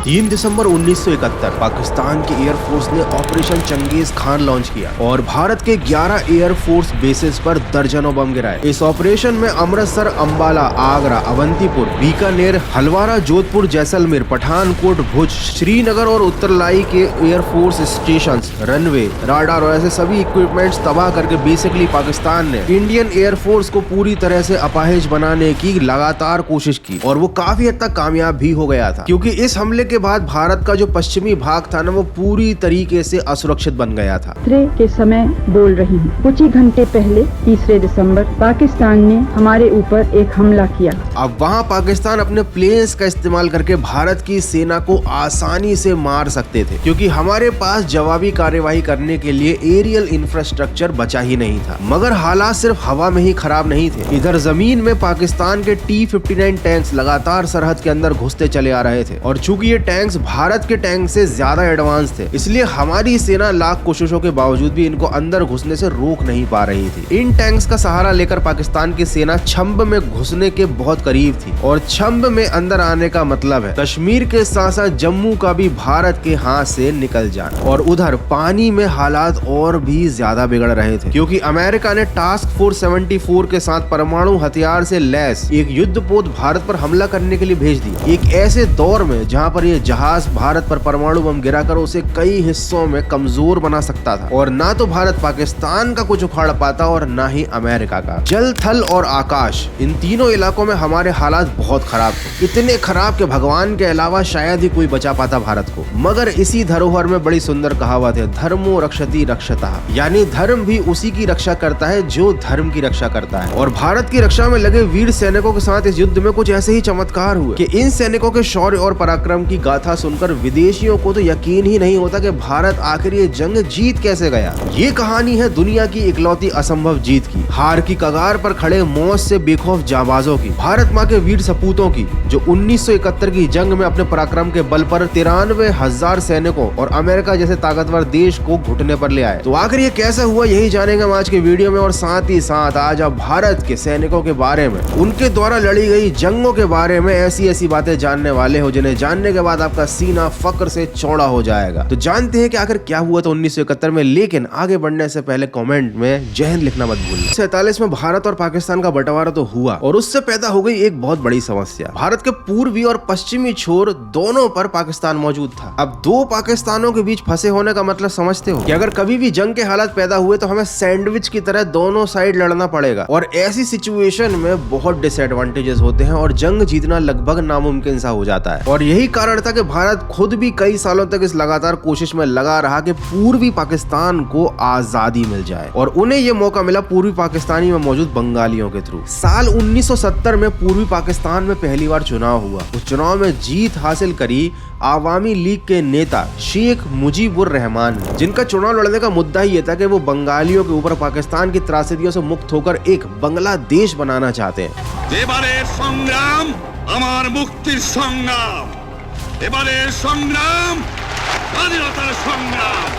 3 दिसंबर 1971 पाकिस्तान की एयरफोर्स ने operation Genghis Khan launch किया और भारत के 11 एयरफोर्स बेसेस पर दर्जनों बम गिराए। इस ऑपरेशन में अमृतसर, अंबाला, आगरा, अवंतीपुर, बीकानेर, हलवारा, जोधपुर, जैसलमेर, पठानकोट, भुज, श्रीनगर और उत्तरलाई के एयरफोर्स स्टेशन, रनवे, राडार और ऐसे सभी इक्विपमेंट्स तबाह करके बेसिकली पाकिस्तान ने इंडियन एयरफोर्स को पूरी तरह से अपाहिज बनाने की लगातार कोशिश की और वो काफी हद तक कामयाब भी हो गया था, क्योंकि इस हमले के बाद भारत का जो पश्चिमी भाग था ना, वो पूरी तरीके से असुरक्षित बन गया था। के समय बोल रही हूँ। कुछ ही घंटे पहले 3 दिसंबर पाकिस्तान ने हमारे ऊपर एक हमला किया। अब वहाँ पाकिस्तान अपने प्लेन्स का इस्तेमाल करके भारत की सेना को आसानी से मार सकते थे, क्योंकि हमारे पास जवाबी कार्यवाही करने के लिए एरियल इंफ्रास्ट्रक्चर बचा ही नहीं था। मगर हालात सिर्फ हवा में ही खराब नहीं थे। इधर जमीन में पाकिस्तान के T-59 टैंक्स लगातार सरहद के अंदर घुसते चले आ रहे थे और चूंकि ये टैंक्स भारत के टैंक से ज्यादा एडवांस थे, इसलिए हमारी सेना लाख कोशिशों के बावजूद भी इनको अंदर घुसने से रोक नहीं पा रही थी। इन टैंक्स का सहारा लेकर पाकिस्तान की सेना छंब में घुसने के बहुत करीब थी और छंब में अंदर आने का मतलब है कश्मीर के साथ साथ जम्मू का भी भारत के हाथ से निकल जाना। और उधर पानी में हालात और भी ज्यादा बिगड़ रहे थे, क्योंकि अमेरिका ने टास्क फोर्स 74 के साथ परमाणु हथियार से लैस एक युद्धपोत भारत पर हमला करने के लिए भेज दी, एक ऐसे दौर में जहां पर यह जहाज भारत पर परमाणु बम गिराकर उसे कई हिस्सों में कमजोर बना सकता था। और ना तो भारत पाकिस्तान का कुछ उखाड़ पाता और ना ही अमेरिका का। जल, थल और आकाश, इन तीनों इलाकों में हमारे हालात बहुत खराब थे, इतने खराब कि भगवान के अलावा शायद ही कोई बचा पाता भारत को। मगर इसी धरोहर में बड़ी सुंदर कहावत है, धर्मो रक्षति रक्षतः, यानी धर्म भी उसी की रक्षा करता है जो धर्म की रक्षा करता है। और भारत की रक्षा में लगे वीर सैनिकों के साथ इस युद्ध में कुछ ऐसे ही चमत्कार हुए कि इन सैनिकों के शौर्य और पराक्रम की गाथा सुनकर विदेशियों को तो यकीन ही नहीं होता कि भारत आखिर ये जंग जीत कैसे गया। ये कहानी है दुनिया की इकलौती असंभव जीत की, हार की कगार पर खड़े मौत से बेखौफ जाबाजों की, भारत माँ के वीर सपूतों की, जो 1971 की जंग में अपने पराक्रम के बल पर 93,000 सैनिकों और अमेरिका जैसे ताकतवर देश को घुटने पर ले आए। तो आखिर ये कैसे हुआ, यही जानेंगे हम आज के वीडियो में। और साथ ही साथ आज आप भारत के सैनिकों के बारे में, उनके द्वारा लड़ी गई जंगों के बारे में ऐसी बातें जानने वाले हो जिन्हें जानने के बाद आपका सीना फक्र से चौड़ा हो जाएगा। तो जानते हैं कि आखिर क्या हुआ था 1971 में। लेकिन आगे बढ़ने से पहले कमेंट में जय हिंद लिखना मत भूलना। 47 में भारत और पाकिस्तान का बंटवारा तो हुआ और उससे पैदा हो गई एक बहुत बड़ी समस्या। भारत के पूर्वी और पश्चिमी छोर दोनों पर पाकिस्तान मौजूद था। अब दो पाकिस्तानों के बीच फंसे होने का मतलब समझते हो कि अगर कभी भी जंग के हालात पैदा हुए तो हमें सैंडविच की तरह दोनों साइड लड़ना पड़ेगा और ऐसी सिचुएशन में बहुत डिसएडवांटेजेस होते हैं और जंग जीतना लगभग नामुमकिन सा हो जाता है। और यही कारण था कि भारत खुद भी कई सालों तक इस लगातार कोशिश में लगा रहा कि पूर्वी पाकिस्तान को आजादी मिल जाए और उन्हें यह मौका मिला पूर्वी पाकिस्तानी में मौजूद बंगालियों के थ्रू। साल 1970 में पूर्वी पाकिस्तान में पहली बार चुनाव हुआ। उस चुनाव में जीत हासिल करी आवामी लीग के नेता शेख मुजीबुर रहमान ने, जिनका चुनाव लड़ने का मुद्दा ही ये था कि वो बंगालियों के ऊपर पाकिस्तान की त्रासदियों से मुक्त होकर एक बांग्लादेश बनाना चाहते हैं। এবারের সংগ্রাম আমার মুক্তির সংগ্রাম, এবারের সংগ্রাম স্বাধীনতার সংগ্রাম।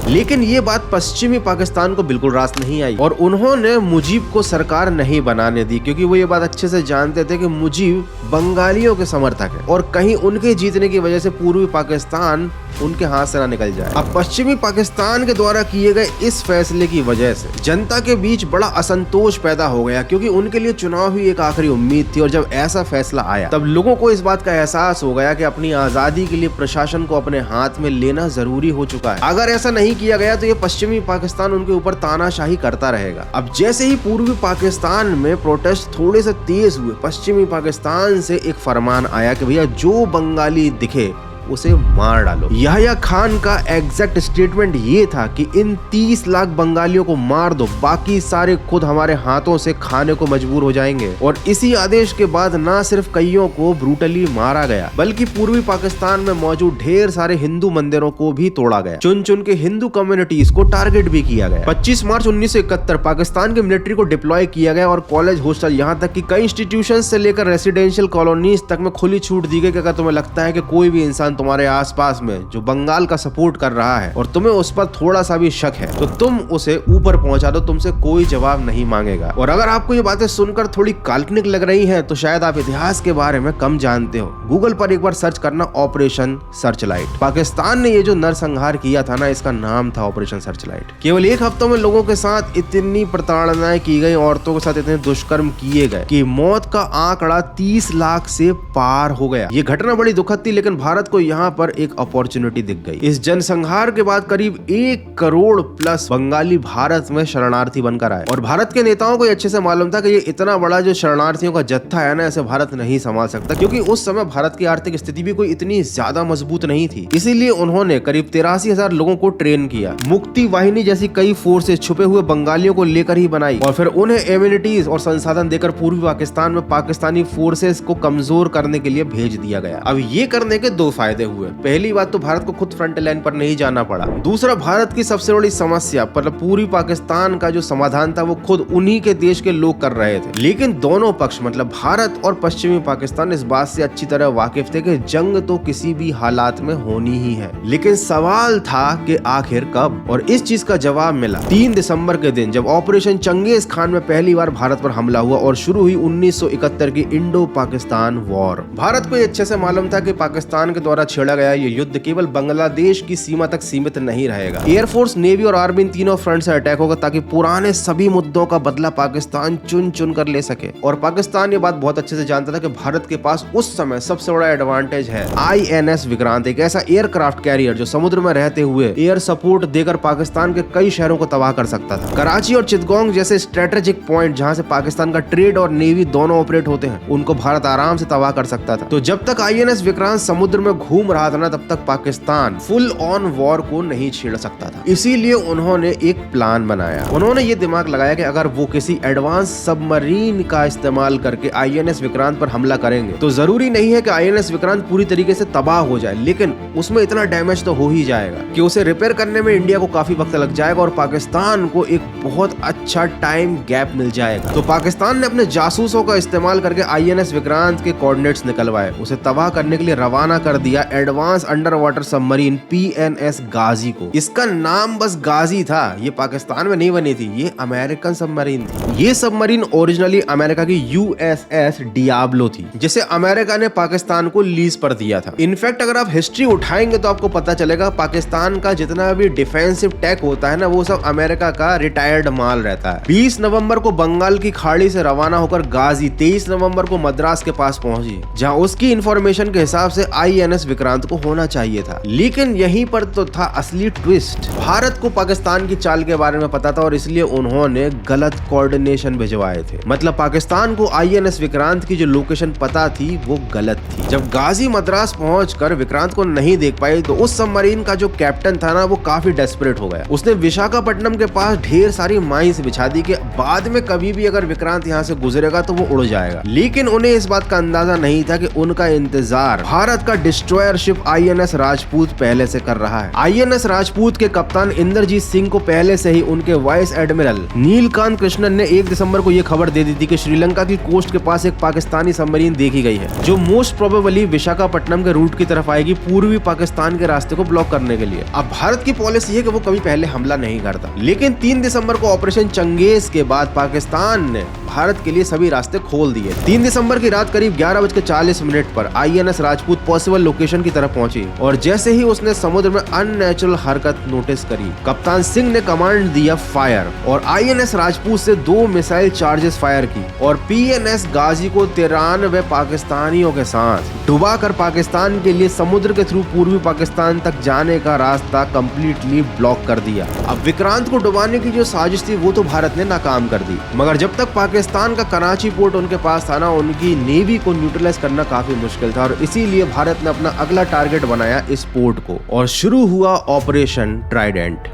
लेकिन ये बात पश्चिमी पाकिस्तान को बिल्कुल रास नहीं आई और उन्होंने मुजीब को सरकार नहीं बनाने दी, क्योंकि वो ये बात अच्छे से जानते थे कि मुजीब बंगालियों के समर्थक है और कहीं उनके जीतने की वजह से पूर्वी पाकिस्तान उनके हाथ से ना निकल जाए। अब पश्चिमी पाकिस्तान के द्वारा किए गए इस फैसले की वजह से जनता के बीच बड़ा असंतोष पैदा हो गया, क्योंकि उनके लिए चुनाव ही एक आखिरी उम्मीद थी। और जब ऐसा फैसला आया तब लोगों को इस बात का एहसास हो गया कि अपनी आजादी के लिए प्रशासन को अपने हाथ में लेना जरूरी हो चुका है। अगर ऐसा नहीं किया गया तो ये पश्चिमी पाकिस्तान उनके ऊपर तानाशाही करता रहेगा। अब जैसे ही पूर्वी पाकिस्तान में प्रोटेस्ट थोड़े से तेज हुए, पश्चिमी पाकिस्तान से एक फरमान आया कि भैया जो बंगाली दिखे उसे मार डालो। याह्या खान का एग्जैक्ट स्टेटमेंट ये था कि इन 30 लाख बंगालियों को मार दो, बाकी सारे खुद हमारे हाथों से खाने को मजबूर हो जाएंगे। और इसी आदेश के बाद न सिर्फ कईयों को ब्रूटली मारा गया, बल्कि पूर्वी पाकिस्तान में मौजूद ढेर सारे हिंदू मंदिरों को भी तोड़ा गया। चुन चुन के हिंदू कम्युनिटीज को टारगेट भी किया गया। 25 मार्च 1971 पाकिस्तान की मिलिट्री को डिप्लॉय किया गया और कॉलेज, हॉस्टल, यहाँ तक कि कई इंस्टीट्यूशन से लेकर रेसिडेंशियल कॉलोनीज तक में खुली छूट दी गई कि अगर तुम्हें लगता है कि कोई भी इंसान पाकिस्तान तुम्हारे आसपास में जो बंगाल का सपोर्ट कर रहा है और तुम्हें उस पर थोड़ा सा भी शक है तो तुम उसे ऊपर पहुंचा दो, तुमसे कोई जवाब नहीं मांगेगा। और अगर आपको ये बातें सुनकर थोड़ी काल्पनिक लग रही हैं तो शायद आप इतिहास के बारे में कम जानते हो। गूगल पर एक बार सर्च करना ऑपरेशन सर्चलाइट। पाकिस्तान ने ये जो नरसंहार किया था ना, इसका नाम था ऑपरेशन सर्चलाइट। केवल एक हफ्तों में लोगों के साथ इतनी प्रताड़नाएं की गई, औरतों के साथ इतने दुष्कर्म किए गए कि मौत का आंकड़ा 30 लाख से पार हो गया। ये घटना बड़ी दुखद थी, लेकिन भारत को यहाँ पर एक अपॉर्चुनिटी दिख गई। इस जनसंहार के बाद करीब 1 करोड़ प्लस बंगाली भारत में शरणार्थी बनकर आए और भारत के नेताओं को अच्छे से मालूम था कि ये इतना बड़ा जो शरणार्थियों का जत्था है ना, ऐसे भारत नहीं संभाल सकता, क्योंकि उस समय भारत की आर्थिक स्थिति भी कोई इतनी ज्यादा मजबूत नहीं थी। इसीलिए उन्होंने करीब 83,000 लोगों को ट्रेन किया। मुक्ति वाहिनी जैसी कई फोर्सेस छुपे हुए बंगालियों को लेकर ही बनाई और फिर उन्हें एम्यूनिटीज और संसाधन देकर पूर्वी पाकिस्तान में पाकिस्तानी फोर्सेस को कमजोर करने के लिए भेज दिया गया। अब ये करने के 2 फायदे हुए। पहली बात तो भारत को खुद फ्रंट लाइन पर नहीं जाना पड़ा। दूसरा, भारत की सबसे बड़ी समस्या मतलब पूरी पाकिस्तान का जो समाधान था वो खुद उन्हीं के देश के लोग कर रहे थे। लेकिन दोनों पक्ष मतलब भारत और पश्चिमी पाकिस्तान इस बात से अच्छी तरह वाकिफ थे कि जंग तो किसी भी हालात में होनी ही है। लेकिन सवाल था कि आखिर कब, और इस चीज का जवाब मिला 3 दिसंबर के दिन, जब ऑपरेशन चंगेज खान में पहली बार भारत पर हमला हुआ और शुरू हुई 1971 की इंडो पाकिस्तान वॉर। भारत को ये अच्छे से मालूम था कि पाकिस्तान के द्वारा छेड़ा गया ये युद्ध केवल बांग्लादेश की सीमा तक सीमित नहीं रहेगा। एयरफोर्स, नेवी और आर्मी इन तीनों फ्रंट से अटैक होगा ताकि पुराने सभी मुद्दों का बदला पाकिस्तान चुन चुन कर ले सके। और पाकिस्तान ये बात बहुत अच्छे से जानता था कि भारत के पास उस समय सबसे बड़ा एडवांटेज है INS विक्रांत, एक ऐसा एयरक्राफ्ट कैरियर जो समुद्र में रहते हुए एयर सपोर्ट देकर पाकिस्तान के कई शहरों को तबाह कर सकता था। कराची और चिटगोंग जैसे स्ट्रेटेजिक पॉइंट जहां से पाकिस्तान का ट्रेड और नेवी दोनों ऑपरेट होते हैं, उनको भारत आराम से तबाह कर सकता था। तो जब तक INS विक्रांत समुद्र में घूम रहा था ना, तब तक पाकिस्तान फुल ऑन वॉर को नहीं छेड़ सकता था। इसीलिए उन्होंने एक प्लान बनाया। उन्होंने ये दिमाग लगाया कि अगर वो किसी एडवांस सबमरीन का इस्तेमाल करके INS विक्रांत पर हमला करेंगे तो जरूरी नहीं है कि INS विक्रांत पूरी तरीके से तबाह हो जाए, लेकिन उसमें इतना डैमेज तो हो ही जाएगा कि उसे रिपेयर करने में इंडिया को काफी वक्त लग जाएगा और पाकिस्तान को एक बहुत अच्छा टाइम गैप मिल जाएगा। तो पाकिस्तान ने अपने जासूसों का इस्तेमाल करके INS विक्रांत के कोऑर्डिनेट्स निकलवाए, उसे तबाह करने के लिए रवाना कर दिया advance under water submarine PNS गाजी को। इसका नाम बस गाजी था, ये पाकिस्तान में नहीं बनी थी, ये अमेरिकन सबमरीन थी। ये सबमरीन ओरिजिनली अमेरिका की USS डियाब्लो थी, जिसे अमेरिका ने पाकिस्तान को लीज पर दिया था। इनफैक्ट अगर आप हिस्ट्री उठाएंगे तो आपको पता चलेगा पाकिस्तान का जितना भी डिफेंसिव टेक होता है ना, वो सब अमेरिका का रिटायर्ड माल रहता है। 20 नवंबर को बंगाल की खाड़ी से रवाना होकर गाजी 23 नवंबर को मद्रास के पास पहुंची, जहां उसकी इंफॉर्मेशन के हिसाब से INS विक्रांत को होना चाहिए था। लेकिन यहीं पर तो था असली ट्विस्ट। भारत को पाकिस्तान की चाल के बारे में पता था और इसलिए उन्होंने गलत कोऑर्डिनेशन भिजवाए थे। मतलब पाकिस्तान को INS विक्रांत की जो लोकेशन पता थी वो गलत थी। जब गाजी मद्रास पहुंचकर विक्रांत को नहीं देख पाई तो उस सबमरीन का जो कैप्टन था ना, वो काफी डेस्परेट हो गया। उसने विशाखापट्टनम के पास ढेर सारी माइंस बिछा दी कि बाद में कभी भी अगर विक्रांत यहाँ से गुजरेगा तो वो उड़ जाएगा। लेकिन उन्हें इस बात का अंदाजा नहीं था कि उनका इंतजार भारत का डिस्ट्रॉयर शिप INS राजपूत पहले से कर रहा है। INS राजपूत के कप्तान इंद्रजीत सिंह को पहले से ही उनके वाइस एडमिरल नीलकांत कृष्णन ने 1 दिसंबर को यह खबर दे दी थी कि श्रीलंका की कोस्ट के पास एक पाकिस्तानी सबमरीन देखी गई है, जो मोस्ट प्रोबेबली विशाखापट्टनम के रूट की तरफ आएगी पूर्वी पाकिस्तान के रास्ते को ब्लॉक करने के लिए। अब भारत की पॉलिसी है कि वो कभी पहले हमला नहीं करता, लेकिन 3 दिसंबर को ऑपरेशन चंगेज के बाद पाकिस्तान ने भारत के लिए सभी रास्ते खोल दिए। 3 दिसंबर की रात करीब 11:40 पर INS राजपूत पॉसिबल लोकेशन की तरफ पहुंची और जैसे ही उसने समुद्र में अननेचुरल हरकत नोटिस करी, कप्तान सिंह ने कमांड दिया फायर और INS राजपूत से 2 मिसाइल चार्जेस फायर की और PNS गाजी को 93 पाकिस्तानियों के साथ डुबा कर पाकिस्तान के लिए समुद्र के थ्रू पूर्वी पाकिस्तान तक जाने का रास्ता कंप्लीटली ब्लॉक कर दिया। अब विक्रांत को डुबाने की जो साजिश थी वो तो भारत ने नाकाम कर दी, मगर जब तक पाकिस्तान का कराची पोर्ट उनके पास था ना, उनकी नेवी को न्यूट्रलाइज करना काफी मुश्किल था और इसीलिए भारत ने अपना अगला टारगेट बनाया इस पोर्ट को और शुरू हुआ ऑपरेशन ट्राइडेंट।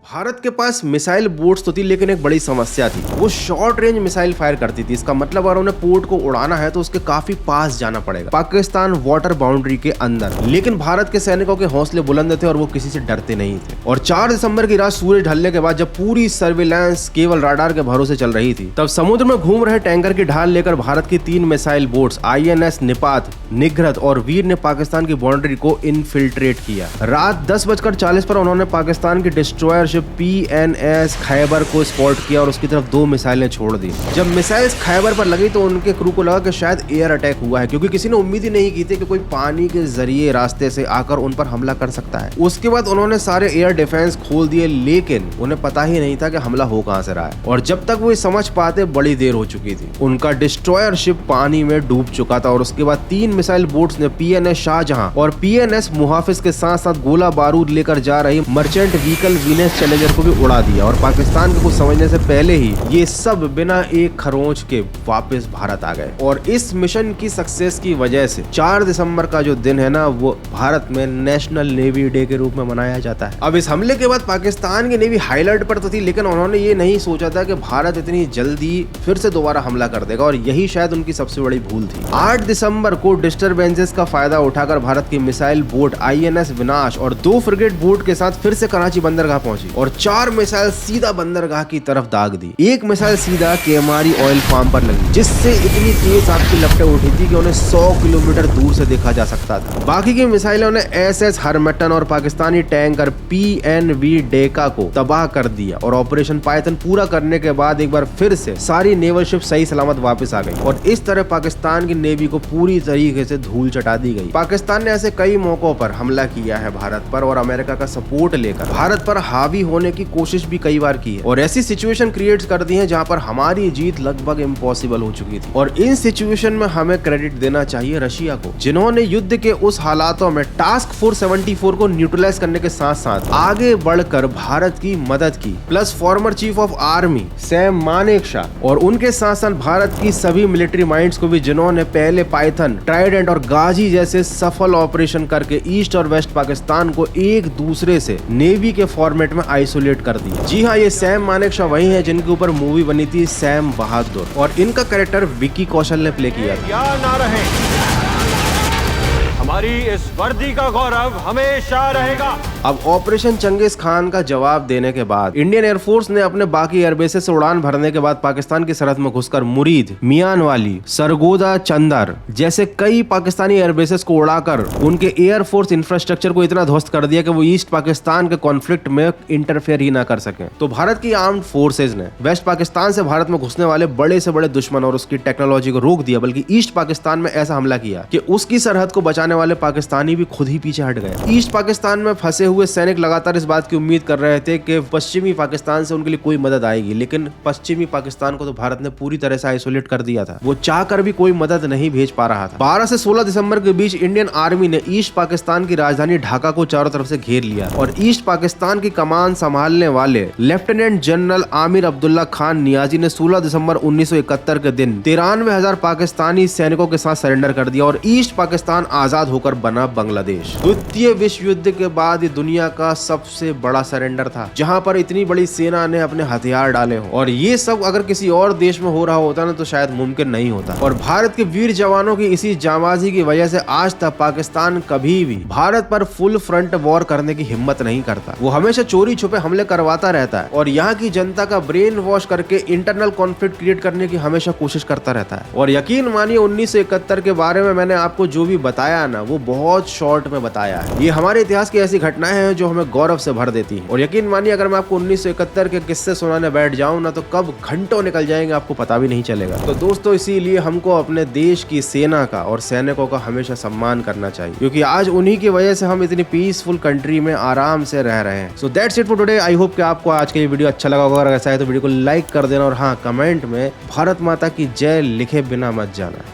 भारत के पास मिसाइल बोट्स तो थी, लेकिन एक बड़ी समस्या थी, वो शॉर्ट रेंज मिसाइल फायर करती थी। इसका मतलब अगर उन्हें पोर्ट को उड़ाना है तो उसके काफी पास जाना पड़ेगा, पाकिस्तान वाटर बाउंड्री के अंदर। लेकिन भारत के सैनिकों के हौसले बुलंद थे और वो किसी से डरते नहीं थे। और 4 दिसंबर की रात सूरज ढलने के बाद जब पूरी सर्विलांस केवल राडार के भरोसे चल रही थी, तब समुद्र में घूम रहे टैंकर की ढाल लेकर भारत की 3 मिसाइल बोट्स INS निपात, निग्रत और वीर ने पाकिस्तान की बाउंड्री को इनफिल्ट्रेट किया। रात 10:40 पर उन्होंने पाकिस्तान की डिस्ट्रॉयर शिप PNS खैबर को स्पॉट किया और उसकी तरफ 2 मिसाइलें छोड़ दी। जब मिसाइल्स खैबर पर लगी तो उनके क्रू को लगा कि शायद एयर अटैक हुआ है, क्योंकि किसी ने उम्मीद ही नहीं की थी कि कोई पानी के जरिए रास्ते से आकर उन पर हमला कर सकता है। उसके बाद उन्होंने सारे एयर डिफेंस खोल दिए, लेकिन उन्हें पता ही नहीं था कि हमला हो कहां से रहा है। और जब तक वो समझ पाते बड़ी देर हो चुकी थी। उनका डिस्ट्रॉयर शिप पानी में डूब चुका था और उसके बाद 3 मिसाइल बोट्स ने PNS शाहजहां और PNS मुहाफिज के साथ साथ गोला बारूद लेकर जा रही मर्चेंट व्हीकल वीनस चैलेंजर को भी उड़ा दिया। और पाकिस्तान को कुछ समझने से पहले ही ये सब बिना एक खरोंच के वापस भारत आ गए। और इस मिशन की सक्सेस की वजह से 4 दिसंबर का जो दिन है ना, वो भारत में नेशनल नेवी डे के रूप में मनाया जाता है। अब इस हमले के बाद पाकिस्तान की नेवी हाई अलर्ट पर तो थी, लेकिन उन्होंने ये नहीं सोचा था कि भारत इतनी जल्दी फिर से दोबारा हमला कर देगा, और यही शायद उनकी सबसे बड़ी भूल थी। 8 दिसंबर को डिस्टर्बेंसेस का फायदा उठाकर भारत की मिसाइल बोट INS विनाश और 2 फ्रिगेट बोट के साथ फिर से कराची बंदरगाह पहुंची और 4 मिसाइल सीधा बंदरगाह की तरफ दाग दी। एक मिसाइल सीधा केमारी ऑयल फार्म पर लगी, जिससे इतनी तेज आग की लपटें उठी थी कि उन्हें 100 किलोमीटर दूर से देखा जा सकता था। बाकी की मिसाइलों ने SS हरमटन और पाकिस्तानी टैंकर PNV डेका को तबाह कर दिया। और ऑपरेशन पाइथन पूरा करने के बाद एक बार फिर से सारी नेवल शिप सही सलामत वापस आ गई और इस तरह पाकिस्तान की नेवी को पूरी तरीके से धूल चटा दी गई। पाकिस्तान ने ऐसे कई मौकों पर हमला किया है भारत पर, और अमेरिका का सपोर्ट लेकर भारत पर हावी होने की कोशिश भी कई बार की है, और ऐसी सिचुएशन क्रिएट कर दी है जहां पर हमारी जीत लगभग इम्पॉसिबल हो चुकी थी। और इन सिचुएशन में हमें क्रेडिट देना चाहिए रशिया को, जिन्होंने युद्ध के उस हालातों में टास्क फोर्स 74 को न्यूट्रलाइज करने के साथ साथ आगे बढ़कर भारत की मदद की। Plus former chief of army Sam Manekshaw और उनके साथ साथ भारत की सभी मिलिट्री माइंड्स को भी, जिन्होंने पहले पाइथन, ट्राइडेंट और गाजी जैसे सफल ऑपरेशन करके ईस्ट और वेस्ट पाकिस्तान को एक दूसरे से नेवी के फॉर्मेट में आइसोलेट कर दिया। जी हाँ, ये सैम मानेकशॉ वही है जिनके ऊपर मूवी बनी थी सैम बहादुर, और इनका कैरेक्टर विक्की कौशल ने प्ले किया था। याद ना रहे, हमारी इस वर्दी का गौरव हमेशा रहेगा। अब ऑपरेशन चंगेज खान का जवाब देने के बाद इंडियन एयरफोर्स ने अपने बाकी एयरबेसेस से उड़ान भरने के बाद पाकिस्तान की सरहद में घुसकर मुरीद, मियानवाली, सरगोदा, चंदर जैसे कई पाकिस्तानी एयरबेसेस को उड़ाकर उनके एयरफोर्स इंफ्रास्ट्रक्चर को इतना ध्वस्त कर दिया कि वो ईस्ट पाकिस्तान के कॉन्फ्लिक्ट में इंटरफेयर ही ना कर सके। तो भारत की आर्म्ड फोर्सेज ने वेस्ट पाकिस्तान से भारत में घुसने वाले बड़े से बड़े दुश्मन और उसकी टेक्नोलॉजी को रोक दिया, बल्कि ईस्ट पाकिस्तान में ऐसा हमला किया कि उसकी सरहद को बचाने वाले पाकिस्तानी भी खुद ही पीछे हट गए। ईस्ट पाकिस्तान में फंसे हुए सैनिक लगातार इस बात की उम्मीद कर रहे थे कि पश्चिमी पाकिस्तान से उनके लिए कोई मदद आएगी, लेकिन पश्चिमी पाकिस्तान को तो भारत ने पूरी तरह से आइसोलेट कर दिया था। वो चाहकर भी कोई मदद नहीं भेज पा रहा था। 12 से 16 दिसंबर के बीच इंडियन आर्मी ने ईस्ट पाकिस्तान की राजधानी ढाका को चारों तरफ से घेर लिया और ईस्ट पाकिस्तान की कमान संभालने वाले लेफ्टिनेंट जनरल आमिर अब्दुल्ला खान नियाजी ने 16 दिसंबर 1971 के दिन 93,000 पाकिस्तानी सैनिकों के साथ सरेंडर कर दिया और ईस्ट पाकिस्तान आजाद होकर बना बांग्लादेश। द्वितीय विश्व युद्ध के बाद ये दुनिया का सबसे बड़ा सरेंडर था, जहां पर इतनी बड़ी सेना ने अपने हथियार डाले हो, और ये सब अगर किसी और देश में हो रहा होता ना तो शायद मुमकिन नहीं होता। और भारत के वीर जवानों की इसी जांबाजी की वजह से आज तक पाकिस्तान कभी भी भारत पर फुल फ्रंट वॉर करने की हिम्मत नहीं करता। वो हमेशा चोरी छुपे हमले करवाता रहता है और यहाँ की जनता का ब्रेन वॉश करके इंटरनल कॉन्फ्लिक्ट क्रिएट करने की हमेशा कोशिश करता रहता है। और यकीन मानिए 1971 के बारे में मैंने आपको जो भी बताया ना, वो बहुत शॉर्ट में बताया है। ये हमारे इतिहास की ऐसी घटनाएं हैं जो हमें गौरव से भर देती है। और यकीन मानिए अगर मैं आपको 1971 के किस्से सुनाने बैठ जाऊं ना तो कब घंटों निकल जाएंगे आपको पता भी नहीं चलेगा। तो दोस्तों, इसीलिए हमको अपने देश की सेना का और सैनिकों का हमेशा सम्मान करना चाहिए, क्योंकि आज उन्हीं की वजह से हम इतनी पीसफुल कंट्री में आराम से रह रहे हैं। So that's it for today. I hope कि आपको आज के ये वीडियो अच्छा लगा होगा। अगर ऐसा है तो वीडियो को लाइक कर देना और हाँ, कमेंट में भारत माता की जय लिखे बिना मत जाना।